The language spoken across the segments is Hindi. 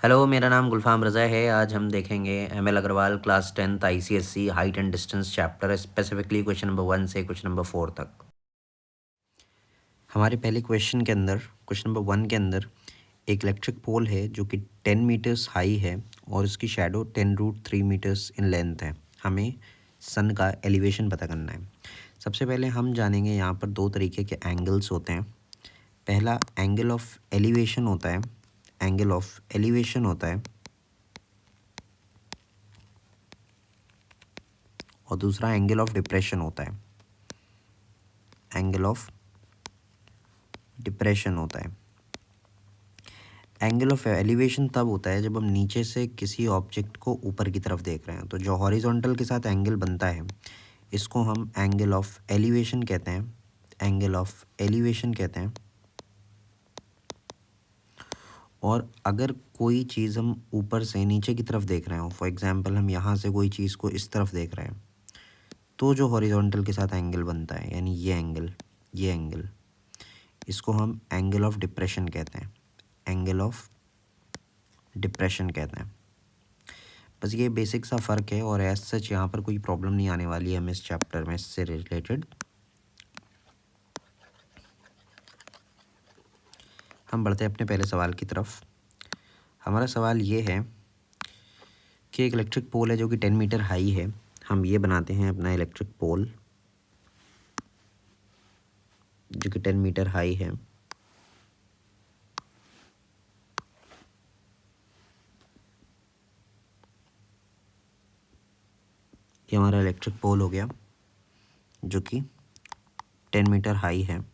हेलो, मेरा नाम गुलफ़ाम रज़ा है। आज हम देखेंगे ML Agarwal class 10th ICSE height and distance chapter, specifically question number 1 से क्वेश्चन नंबर 4 तक। हमारे पहले क्वेश्चन नंबर 1 के अंदर एक इलेक्ट्रिक पोल है जो कि 10 मीटर्स हाई है और उसकी शैडो 10√3 मीटर्स इन लेंथ है। हमें सन का एलिवेशन पता करना है। सबसे पहले हम जानेंगे यहाँ पर दो तरीके के एंगल्स होते हैं। पहला एंगल ऑफ एलिवेशन होता है, और दूसरा एंगल ऑफ डिप्रेशन होता है। एंगल ऑफ एलिवेशन तब होता है जब हम नीचे से किसी ऑब्जेक्ट को ऊपर की तरफ देख रहे हैं। तो जो हॉरिजॉन्टल के साथ एंगल बनता है इसको हम एंगल ऑफ एलिवेशन कहते हैं। और अगर कोई चीज़ हम ऊपर से नीचे की तरफ देख रहे हो, फॉर एग्जांपल हम यहाँ से कोई चीज़ को इस तरफ देख रहे हैं, तो जो हॉरिजॉन्टल के साथ एंगल बनता है यानी ये एंगल, इसको हम एंगल ऑफ डिप्रेशन कहते हैं। बस ये बेसिक सा फ़र्क है और एज सच यहाँ पर कोई प्रॉब्लम नहीं आने वाली है हमें इस चैप्टर में इससे रिलेटेड। हम बढ़ते हैं अपने पहले सवाल की तरफ। हमारा सवाल ये है कि एक इलेक्ट्रिक पोल है जो कि 10 मीटर हाई है। हम ये बनाते हैं अपना इलेक्ट्रिक पोल जो कि 10 मीटर हाई है। ये हमारा इलेक्ट्रिक पोल हो गया जो कि 10 मीटर हाई है।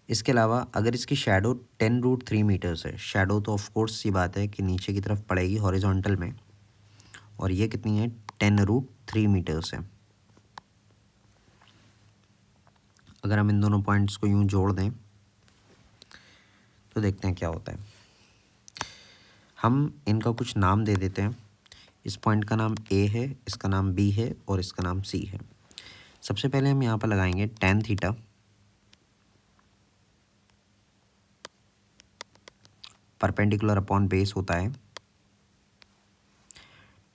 इसके अलावा अगर इसकी शैडो 10√3 मीटर्स है, शैडो तो ऑफ कोर्स सी बात है कि नीचे की तरफ पड़ेगी हॉरिजॉन्टल में, और ये कितनी है 10√3 मीटर्स है। अगर हम इन दोनों पॉइंट्स को यूं जोड़ दें तो देखते हैं क्या होता है। हम इनका कुछ नाम दे देते हैं। इस पॉइंट का नाम ए है, इसका नाम बी है और इसका नाम सी है। सबसे पहले हम यहाँ पर लगाएंगे tan theta, perpendicular upon base होता है।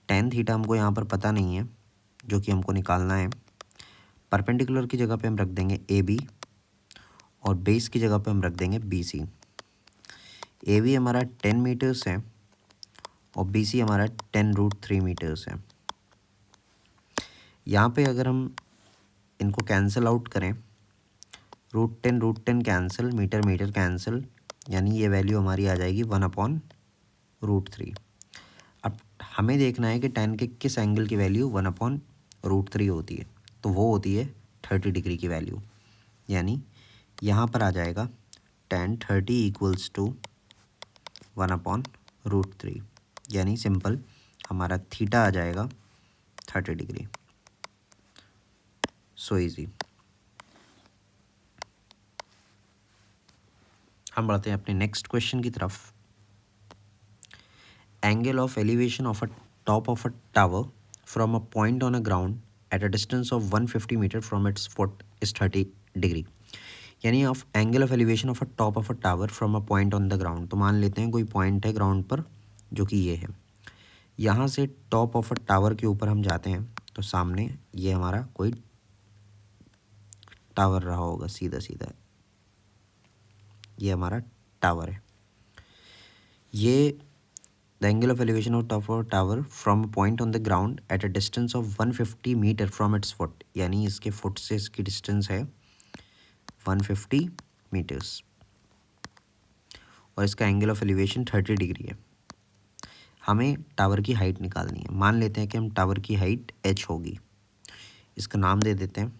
tan थीटा हमको यहाँ पर पता नहीं है जो कि हमको निकालना है। परपेंडिकुलर की जगह पे हम रख देंगे ए बी और बेस की जगह पे हम रख देंगे बी सी। ए बी हमारा 10 मीटर्स है और बी सी हमारा 10√3 मीटर्स है। यहाँ पे अगर हम इनको कैंसिल आउट करें, √10 कैंसिल, मीटर कैंसिल, यानी ये वैल्यू हमारी आ जाएगी 1/√3। अब हमें देखना है कि tan के किस एंगल की वैल्यू 1/√3 होती है, तो वो होती है 30 डिग्री की वैल्यू। यानी यहाँ पर आ जाएगा tan 30 = 1/√3, यानी सिंपल हमारा थीटा आ जाएगा 30 डिग्री। So easy. हम बढ़ते हैं अपने नेक्स्ट क्वेश्चन की तरफ। Angle of elevation of a top of a tower from a point on a ground at a distance of 150 metre from its foot is 30 degree. यानी of angle of elevation of a top of a tower from a point on the ground. तो मान लेते हैं कोई पॉइंट है ग्राउंड पर जो कि ये है। यहाँ से टॉप ऑफ अ टावर के ऊपर हम जाते हैं तो सामने ये हमारा कोई टावर रहा होगा, सीधा सीधा ये हमारा टावर है। ये the angle of elevation of top of tower from a point on the ground at a distance of 150 metre from its foot, यानी इसके फुट से इसकी डिस्टेंस है 150 मीटर्स और इसका एंगल ऑफ एलिवेशन 30 डिग्री है। हमें टावर की हाइट निकालनी है। मान लेते हैं कि हम टावर की हाइट h होगी। इसका नाम दे देते हैं।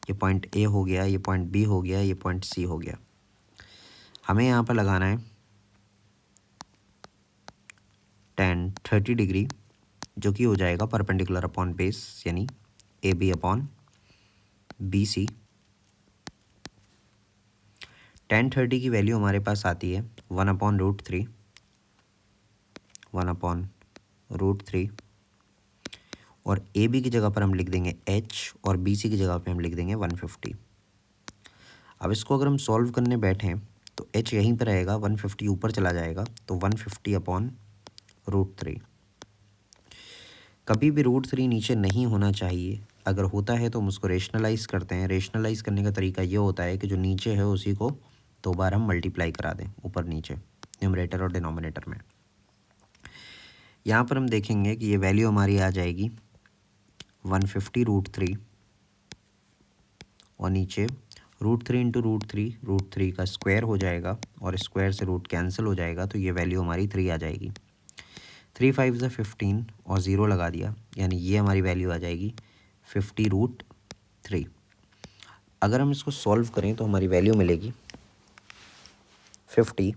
ये पॉइंट ए हो गया, ये पॉइंट बी हो गया, ये पॉइंट सी हो गया। हमें यहाँ पर लगाना है tan 30 डिग्री जो कि हो जाएगा परपेंडिकुलर अपॉन बेस, यानी A B upon B C. tan 30 की वैल्यू हमारे पास आती है 1/√3 और ए बी की जगह पर हम लिख देंगे h और बी सी की जगह पे हम लिख देंगे 150। अब इसको अगर हम सॉल्व करने बैठें तो h यहीं पर रहेगा, 150 ऊपर चला जाएगा, तो 150 अपॉन √3। कभी भी √3 नीचे नहीं होना चाहिए, अगर होता है तो हम उसको रेशनलाइज़ करते हैं। रेशनलाइज़ करने का तरीका ये होता है कि जो नीचे है उसी को 2 बार हम मल्टीप्लाई करा दें, ऊपर नीचे, न्यूमरेटर और डिनोमिनेटर में। यहाँ पर हम देखेंगे कि ये वैल्यू हमारी आ जाएगी 150 √3, और नीचे √3 इंटू √3 का स्क्वायर हो जाएगा, और स्क्वायर से रूट कैंसिल हो जाएगा, तो ये वैल्यू हमारी 3 आ जाएगी। 3 5 ज़ा 15 और 0 लगा दिया, यानी ये हमारी वैल्यू आ जाएगी 50 √3। अगर हम इसको सॉल्व करें तो हमारी वैल्यू मिलेगी 50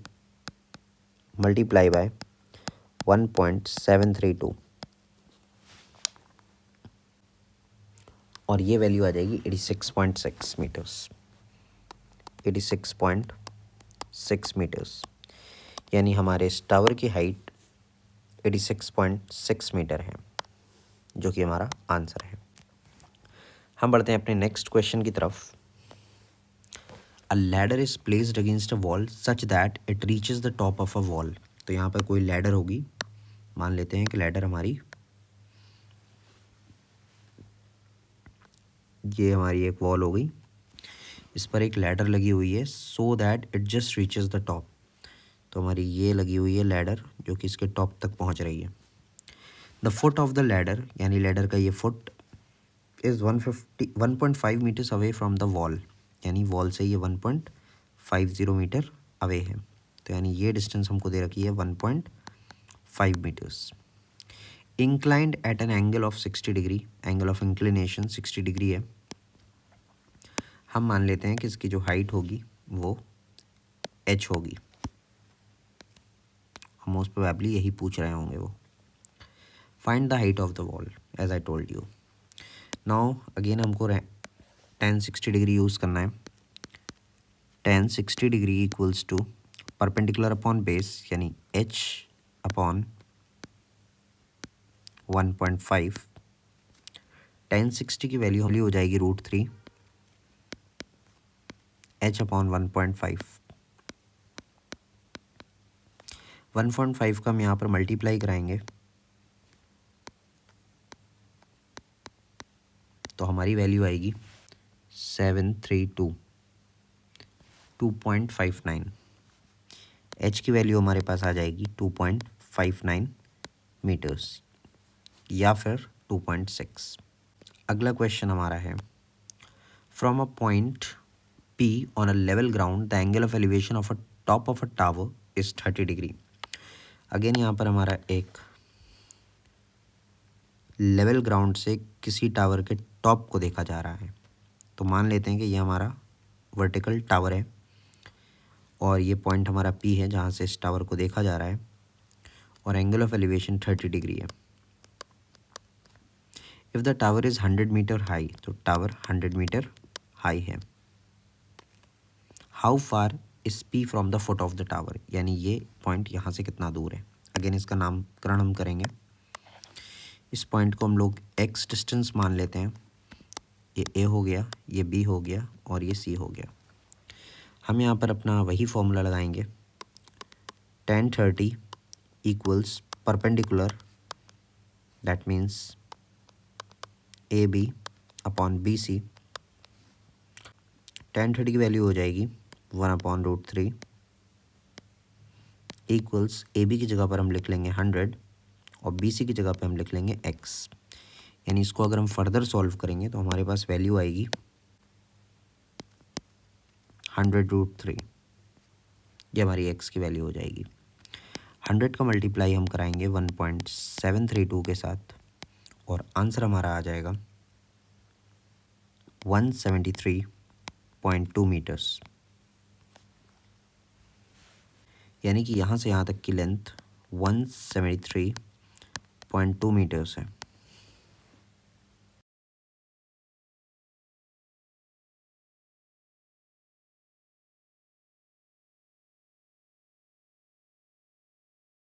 मल्टीप्लाई बाय 1.732, और ये वैल्यू आ जाएगी 86.6 मीटर्स। 86.6 मीटर्स, यानी हमारे इस टावर की हाइट 86.6 मीटर है, जो कि हमारा आंसर है। हम बढ़ते हैं अपने नेक्स्ट क्वेश्चन की तरफ। अ ladder is placed against a wall such that it reaches the top of a wall. तो यहाँ पर कोई लैडर होगी, मान लेते हैं कि लैडर हमारी, ये हमारी एक वॉल हो गई, इस पर एक लैडर लगी हुई है, so that it just reaches the top. तो हमारी ये लगी हुई है लैडर, जो कि इसके टॉप तक पहुँच रही है। The foot of the ladder, यानी लैडर का ये foot, is 1.5 metres away from the wall, यानी वॉल से ये 1.50 मीटर अवे है। तो यानी ये डिस्टेंस हमको दे रखी है 1.5 metres. Inclined at an angle of 60 degree, angle of inclination 60 degree है। हम मान लेते हैं कि इसकी जो हाइट होगी वो h होगी। हम मोस्ट प्रोबेबली यही पूछ रहे होंगे वो। Find the height of the wall as I told you. Now again हमको tan 60 डिग्री यूज़ करना है। tan 60 degree equals to perpendicular upon base, यानी h अपॉन 1.5। tan 60 की वैल्यू हो जाएगी √3, h अपॉन 1.5। 1.5 का हम यहाँ पर मल्टीप्लाई कराएंगे, तो हमारी वैल्यू आएगी 732, 2.59। h की वैल्यू हमारे पास आ जाएगी 2.59 मीटर्स, या फिर 2.6। अगला क्वेश्चन हमारा है, from a point P on a level ground the angle of elevation of a top of a tower is 30 degree. Again यहाँ पर हमारा एक लेवल ग्राउंड से किसी टावर के टॉप को देखा जा रहा है। तो मान लेते हैं कि ये हमारा वर्टिकल टावर है, और ये पॉइंट हमारा P है जहाँ से इस टावर को देखा जा रहा है, और एंगल ऑफ एलिवेशन 30 डिग्री है। If the tower is 100 metre high, तो टावर 100 मीटर हाई है। How far is P from the foot of the tower, यानी ये पॉइंट यहाँ से कितना दूर है। अगेन इसका नामकरण हम करेंगे। इस पॉइंट को हम लोग x डिस्टेंस मान लेते हैं। ये A हो गया, ये B हो गया, और ये C हो गया। हम यहाँ पर अपना वही फॉर्मूला लगाएंगे, tan 30 equals perpendicular, that means AB upon BC। tan 30 की वैल्यू हो जाएगी 1/√3 इक्वल्स AB की जगह पर हम लिख लेंगे 100, और BC की जगह पे हम लिख लेंगे x। यानी इसको अगर हम फर्दर सॉल्व करेंगे तो हमारे पास वैल्यू आएगी 100√3। ये हमारी x की वैल्यू हो जाएगी। 100 का मल्टीप्लाई हम कराएंगे 1.732 के साथ, और आंसर हमारा आ जाएगा 173.2 मीटर्स। यानी कि यहाँ से यहाँ तक की लेंथ 173.2 मीटर्स है।